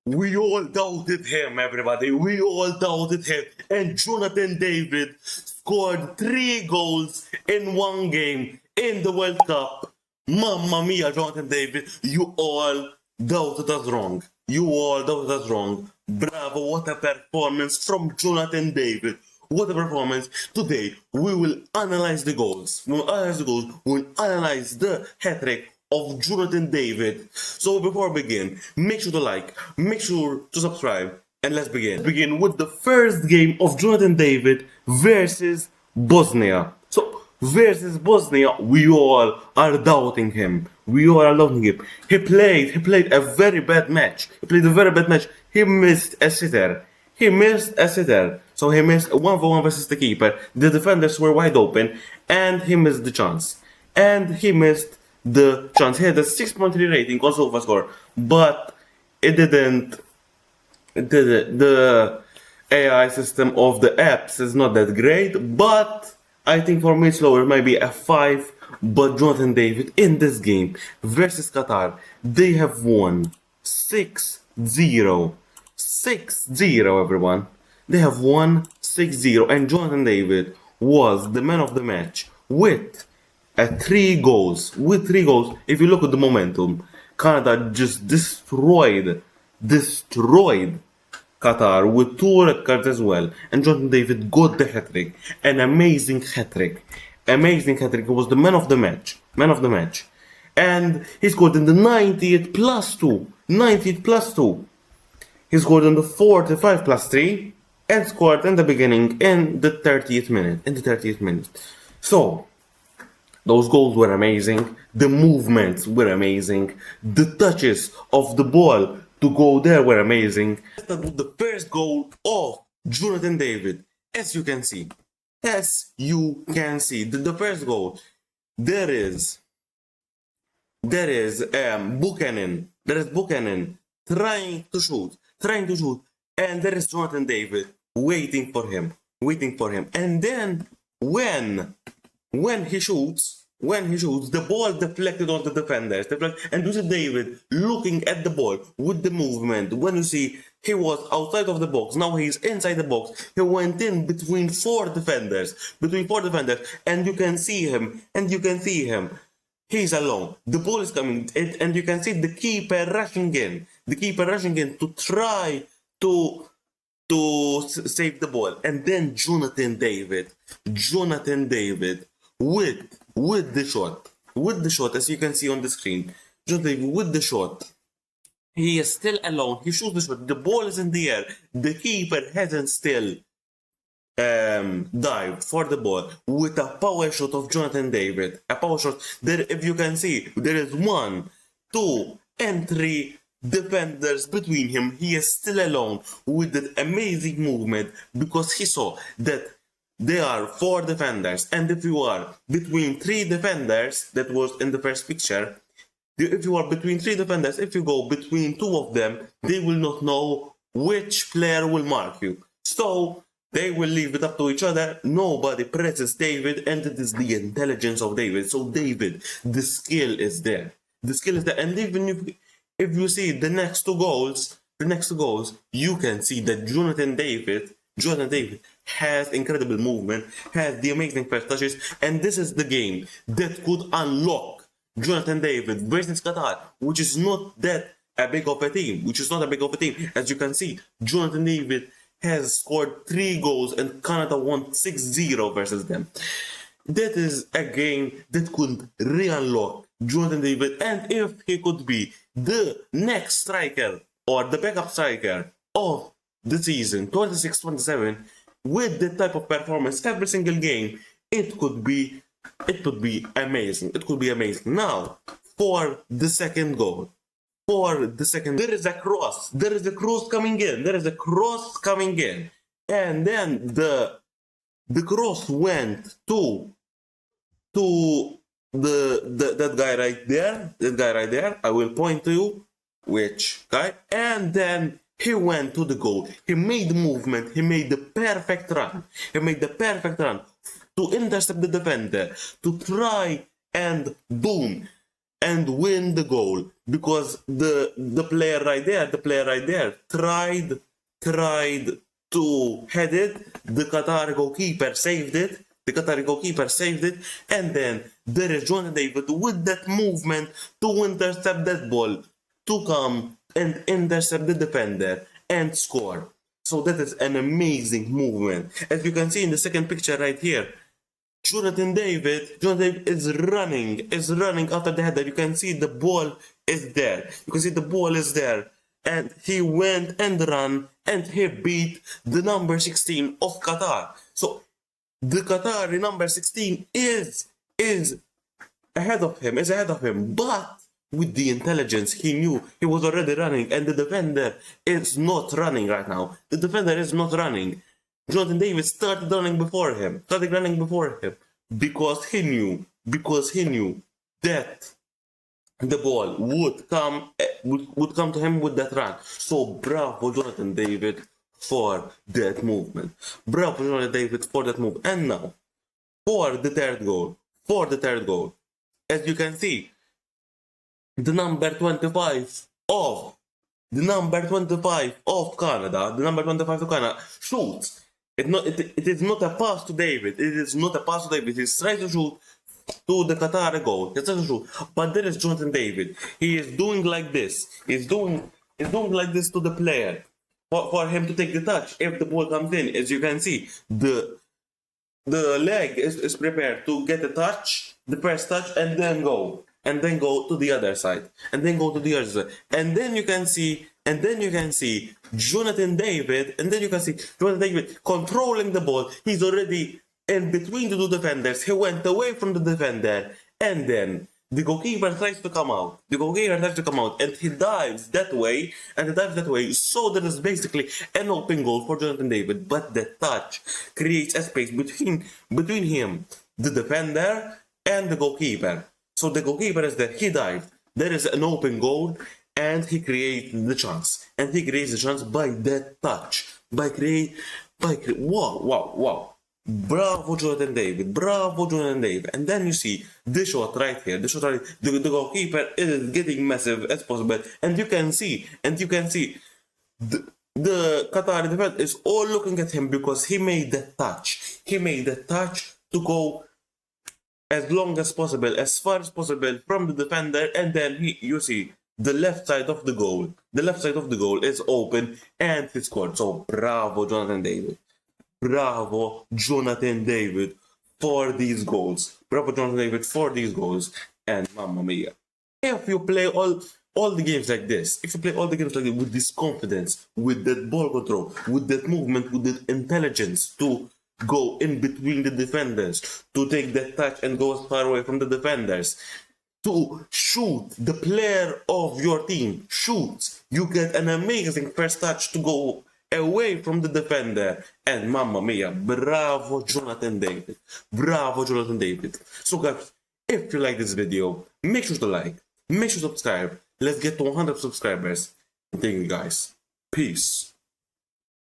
We all doubted him, everybody. We all doubted him. And Jonathan David scored 3 goals in 1 game in the World Cup. Mamma mia, Jonathan David, you all doubted us wrong. You all doubted us wrong. Bravo, what a performance from Jonathan David. What a performance. Today, we will analyze the goals. We'll analyze the hat-trick of Jonathan David. So before we begin, make sure to like, make sure to subscribe, and let's begin. Let's begin with the first game of Jonathan David versus Bosnia. So versus Bosnia, we all are doubting him. We all are doubting him. He played a very bad match. He missed a sitter. So he missed a 1-for-1 versus the keeper. The defenders were wide open, and he missed the chance. He had a 6.3 rating on SofaScore, but it didn't. The AI system of the apps is not that great, but I think for me it's lower, maybe a 5. But Jonathan David in this game versus Qatar, they have won 6-0. 6-0, everyone. They have won 6-0, and Jonathan David was the man of the match with 3 goals. If you look at the momentum, Canada just destroyed Qatar with 2 red cards as well. And Jonathan David got the hat-trick. An amazing hat-trick. He was the man of the match. And he scored in the 90th plus 2. He scored in the 45 plus 3. And scored in the beginning in the 30th minute. So, those goals were amazing. The movements were amazing. The touches of the ball to go there were amazing. That was the first goal of Jonathan David. As you can see, the first goal, there is Buchanan. trying to shoot, and there is Jonathan David waiting for him. And then when he shoots, the ball deflected on the defenders. And you see David looking at the ball with the movement. When you see he was outside of the box, now he's inside the box. He went in between 4 defenders, and you can see him. He's alone. The ball is coming, and you can see the keeper rushing in. To try to save the ball. And then Jonathan David with the shot, as you can see on the screen. Jonathan David with the shot. He is still alone. He shoots the shot. The ball is in the air. The keeper hasn't still dived for the ball with a power shot of Jonathan David. A power shot. There, if you can see, there is 1, 2, and 3 defenders between him. He is still alone with that amazing movement because he saw that there are 4 defenders, and if you are between 3 defenders, that was in the first picture, if you are between 3 defenders, if you go between 2 of them, they will not know which player will mark you. So they will leave it up to each other. Nobody presses David, and it is the intelligence of David. So David, the skill is there. And even if you see the next two goals, you can see that Jonathan David has incredible movement, has the amazing first touches, and this is the game that could unlock Jonathan David versus Qatar, which is not that big of a team. As you can see, Jonathan David has scored 3 goals, and Canada won 6-0 versus them. That is a game that could re-unlock Jonathan David, and if he could be the next striker or the backup striker of the season 26-27 with that type of performance every single game, it could be amazing. Now, for the second goal, there is a cross coming in, and then the cross went to that guy right there. I will point to you which guy, and then he went to the goal. He made the movement. He made the perfect run. To intercept the defender, to try and boom, and win the goal, because the player right there tried to head it. The Qatar goalkeeper saved it. And then there is Jonathan David with that movement to intercept that ball, to come and intercept the defender and score. So that is an amazing movement. As you can see in the second picture right here, Jonathan David is running after the header. You can see the ball is there. And he went and ran and he beat the number 16 of Qatar. So the Qatari number 16 is ahead of him, but with the intelligence, he knew he was already running, and the defender is not running right now. Jonathan David started running before him, because he knew that the ball would come to him with that run. So bravo Jonathan David for that movement. And now for the third goal. As you can see, the number 25 of Canada shoots. It is not a pass to David. He's trying to shoot to the Qatar goal. But there is Jonathan David. He is doing like this. He's doing like this to the player for him to take the touch if the ball comes in. As you can see, the leg is prepared to get the touch, the first touch, and then go to the other side, and then you can see Jonathan David, controlling the ball. He's already in between the two defenders. He went away from the defender, and then the goalkeeper tries to come out. And he dives that way, so there is basically an open goal for Jonathan David. But the touch creates a space between him, the defender, and the goalkeeper. So the goalkeeper is there, he dived, there is an open goal, and he creates the chance. By that touch. Wow. Bravo Jonathan David. And then you see the shot right here. The goalkeeper is getting massive as possible. And you can see the Qatari defense is all looking at him, because he made that touch. To go as long as possible, as far as possible from the defender, and then you see the left side of the goal is open, and he scored. So bravo Jonathan David for these goals. And mamma mia, if you play all the games like this, with this confidence, with that ball control, with that movement, with that intelligence to go in between the defenders, to take that touch and go as far away from the defenders, to shoot, the player of your team shoots, you get an amazing first touch to go away from the defender, and mamma mia, bravo Jonathan David. So guys, if you like this video, make sure to like, make sure to subscribe. Let's get to 100 subscribers. Thank you guys. Peace.